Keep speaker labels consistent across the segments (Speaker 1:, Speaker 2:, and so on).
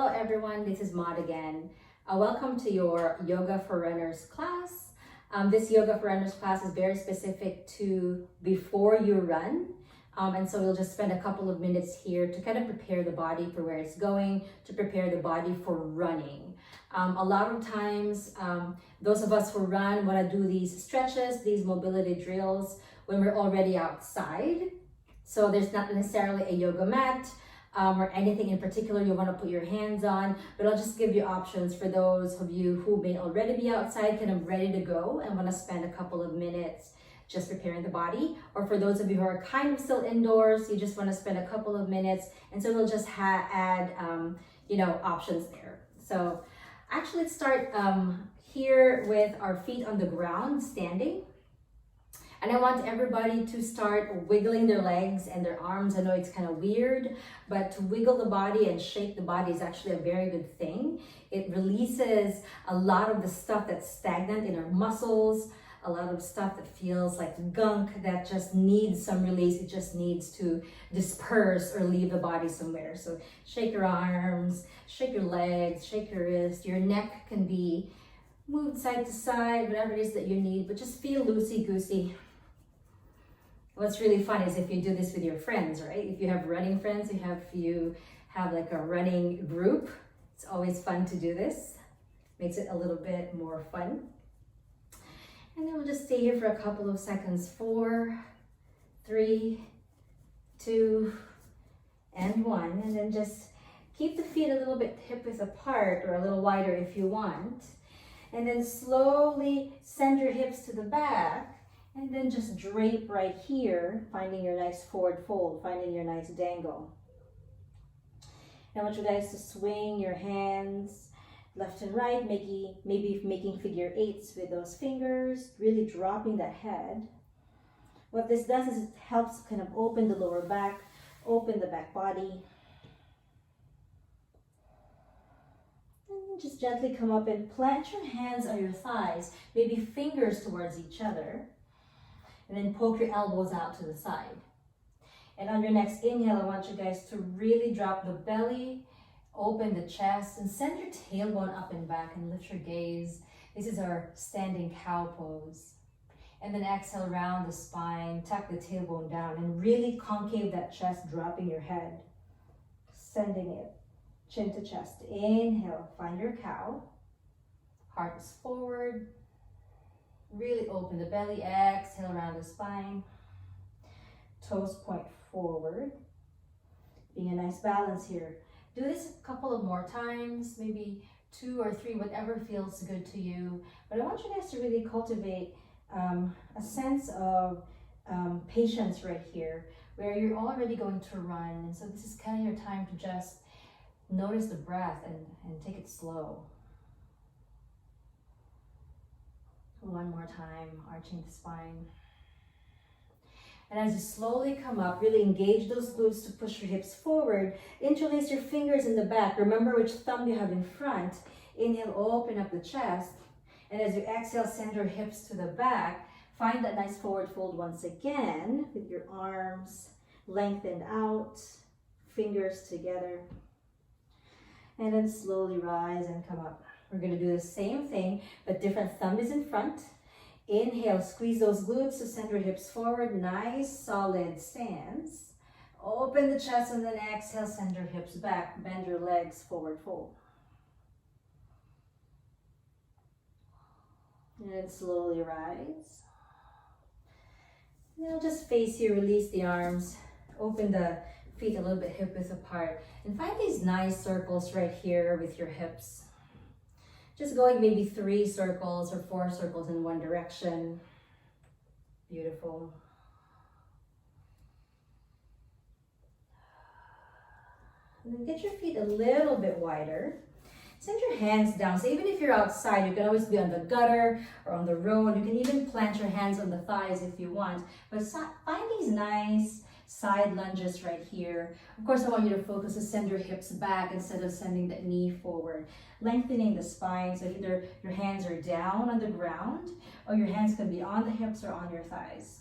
Speaker 1: Hello everyone, this is Maud again. Welcome to your Yoga for Runners class. This Yoga for Runners class is very specific to before you run. And so we'll just spend a couple of minutes here to kind of prepare the body for where it's going, to prepare the body for running. A lot of times, those of us who run want to do these stretches, these mobility drills when we're already outside. So there's not necessarily a yoga mat or anything in particular you want to put your hands on, but I'll just give you options for those of you who may already be outside, kind of ready to go and want to spend a couple of minutes just preparing the body, or for those of you who are kind of still indoors, you just want to spend a couple of minutes, and so we'll just add options there. So actually let's start here with our feet on the ground, standing. And I want everybody to start wiggling their legs and their arms. I know it's kind of weird, but to wiggle the body and shake the body is actually a very good thing. It releases a lot of the stuff that's stagnant in our muscles, a lot of stuff that feels like gunk that just needs some release. It just needs to disperse or leave the body somewhere. So shake your arms, shake your legs, shake your wrist. Your neck can be moved side to side, whatever it is that you need, but just feel loosey-goosey. What's really fun is if you do this with your friends, right? If you have running friends, you have like a running group, it's always fun to do this. Makes it a little bit more fun. And then we'll just stay here for a couple of seconds. 4, 3, 2, and 1. And then just keep the feet a little bit hip-width apart or a little wider if you want. And then slowly send your hips to the back. And then just drape right here, finding your nice forward fold, finding your nice dangle. I want you guys to swing your hands left and right, maybe making figure eights with those fingers, really dropping that head. What this does is it helps kind of open the lower back, open the back body. And just gently come up and plant your hands on your thighs, maybe fingers towards each other. And then poke your elbows out to the side. And on your next inhale, I want you guys to really drop the belly, open the chest, and send your tailbone up and back and lift your gaze. This is our standing cow pose. And then exhale, round the spine, tuck the tailbone down, and really concave that chest, dropping your head. Sending it chin to chest. Inhale, find your cow. Heart is forward. Really open the belly, exhale around the spine. Toes point forward. Being a nice balance here. Do this a couple of more times, maybe 2 or 3, whatever feels good to you. But I want you guys to really cultivate a sense of patience right here, where you're already going to run. And so this is kind of your time to just notice the breath and take it slow. One more time, arching the spine. And as you slowly come up, really engage those glutes to push your hips forward. Interlace your fingers in the back. Remember which thumb you have in front. Inhale, open up the chest. And as you exhale, send your hips to the back. Find that nice forward fold once again with your arms lengthened out, fingers together. And then slowly rise and come up. We're going to do the same thing, but different thumb is in front. Inhale, squeeze those glutes to send your hips forward. Nice, solid stance. Open the chest and then exhale, send your hips back. Bend your legs, forward fold. And then slowly rise. Now just face you, release the arms. Open the feet a little bit hip-width apart. And find these nice circles right here with your hips. Just going maybe 3 circles or 4 circles in one direction. Beautiful. And then get your feet a little bit wider. Send your hands down. So even if you're outside, you can always be on the gutter or on the road. You can even plant your hands on the thighs if you want. But find these nice side lunges right here. Of course, I want you to focus to send your hips back instead of sending that knee forward. Lengthening the spine, so either your hands are down on the ground or your hands can be on the hips or on your thighs.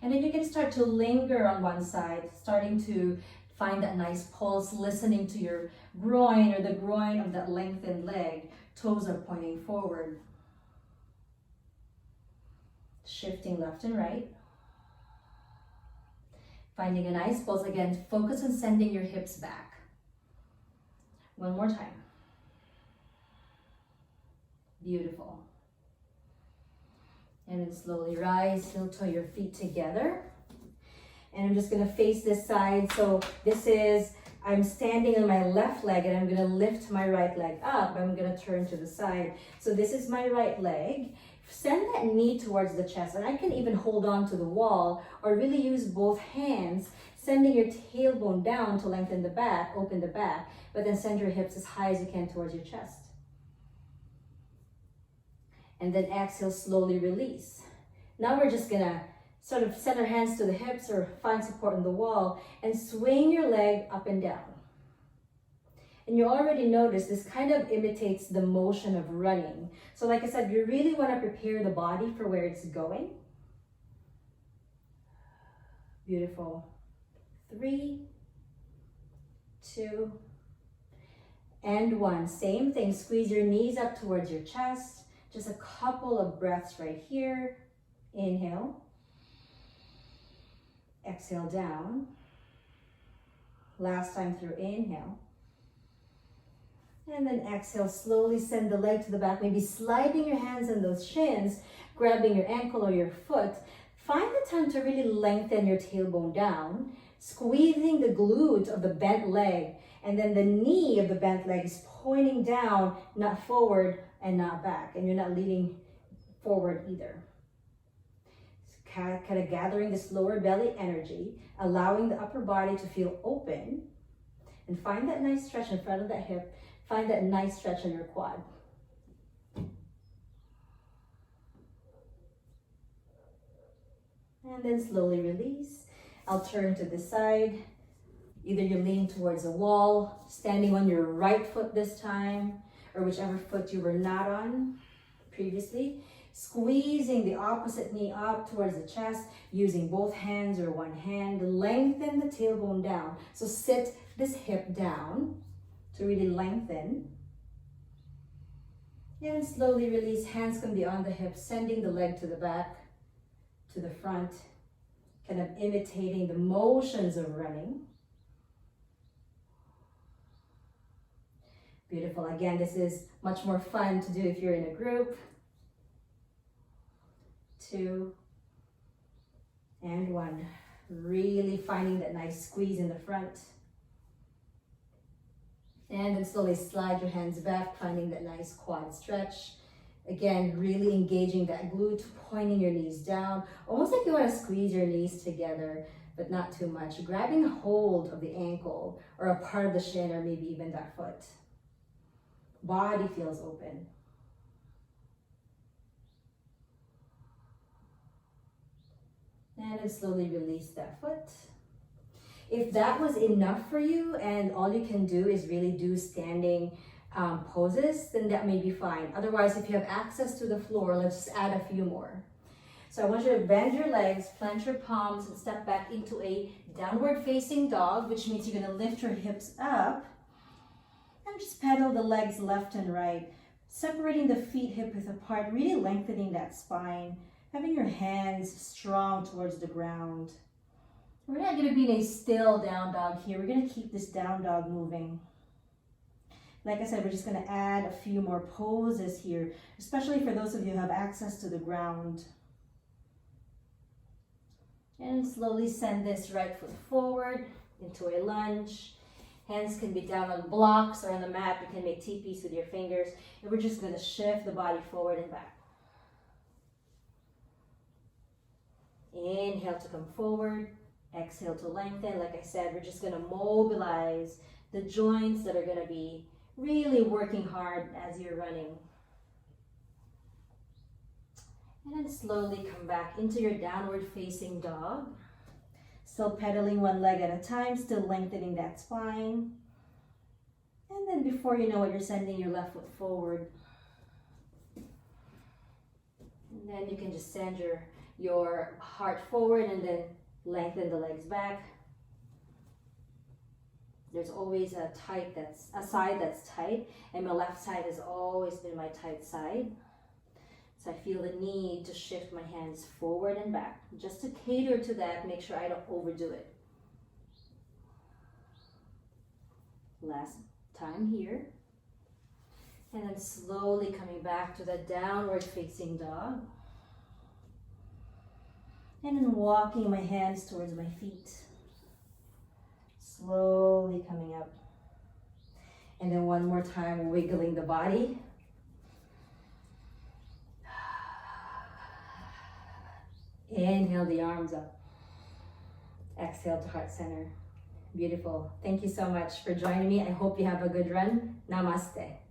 Speaker 1: And then you can start to linger on one side, starting to Find that nice pulse, listening to your groin or the groin of that lengthened leg. Toes are pointing forward. Shifting left and right. Finding a nice pulse. Again, focus on sending your hips back. One more time. Beautiful. And then slowly rise, heel toe your feet together. And I'm just gonna face this side. So this is, I'm standing on my left leg and I'm gonna lift my right leg up. I'm gonna turn to the side. So this is my right leg. Send that knee towards the chest, and I can even hold on to the wall or really use both hands, sending your tailbone down to lengthen the back, open the back, but then send your hips as high as you can towards your chest. And then exhale, slowly release. Now we're just gonna sort of send our hands to the hips or find support on the wall and swing your leg up and down. And you already notice this kind of imitates the motion of running. So like I said, you really want to prepare the body for where it's going. Beautiful. 3, 2, and 1. Same thing. Squeeze your knees up towards your chest. Just a couple of breaths right here. Inhale. Exhale down. Last time through, inhale. And then exhale, slowly send the leg to the back, maybe sliding your hands on those shins, grabbing your ankle or your foot. Find the time to really lengthen your tailbone down, squeezing the glute of the bent leg, and then the knee of the bent leg is pointing down, not forward and not back, and you're not leaning forward either. Kind of gathering this lower belly energy, allowing the upper body to feel open, and find that nice stretch in front of that hip. Find that nice stretch in your quad. And then slowly release. I'll turn to the side. Either you're leaning towards a wall, standing on your right foot this time, or whichever foot you were not on previously. Squeezing the opposite knee up towards the chest, using both hands or one hand. Lengthen the tailbone down. So sit this hip down to really lengthen. And slowly release. Hands can be on the hips, sending the leg to the back, to the front, kind of imitating the motions of running. Beautiful. Again, this is much more fun to do if you're in a group. 2, and 1. Really finding that nice squeeze in the front. And then slowly slide your hands back, finding that nice quad stretch. Again, really engaging that glute, pointing your knees down, almost like you want to squeeze your knees together, but not too much. Grabbing hold of the ankle or a part of the shin or maybe even that foot. Body feels open. And then slowly release that foot. If that was enough for you and all you can do is really do standing poses, then that may be fine. Otherwise, if you have access to the floor, let's just add a few more. So I want you to bend your legs, plant your palms, and step back into a downward facing dog, which means you're gonna lift your hips up and just pedal the legs left and right, separating the feet hip width apart, really lengthening that spine, having your hands strong towards the ground. We're not going to be in a still down dog here. We're going to keep this down dog moving. Like I said, we're just going to add a few more poses here, especially for those of you who have access to the ground. And slowly send this right foot forward into a lunge. Hands can be down on blocks or on the mat. You can make teepees with your fingers. And we're just going to shift the body forward and back. Inhale to come forward. Exhale to lengthen. Like I said, we're just going to mobilize the joints that are going to be really working hard as you're running. And then slowly come back into your downward facing dog. Still pedaling one leg at a time, still lengthening that spine. And then before you know it, you're sending your left foot forward. And then you can just send your heart forward and then lengthen the legs back. There's always a side that's tight, and my left side has always been my tight side. So I feel the need to shift my hands forward and back. Just to cater to that, make sure I don't overdo it. Last time here. And then slowly coming back to the downward facing dog. And then walking my hands towards my feet. Slowly coming up. And then one more time, wiggling the body. Inhale the arms up. Exhale to heart center. Beautiful. Thank you so much for joining me. I hope you have a good run. Namaste.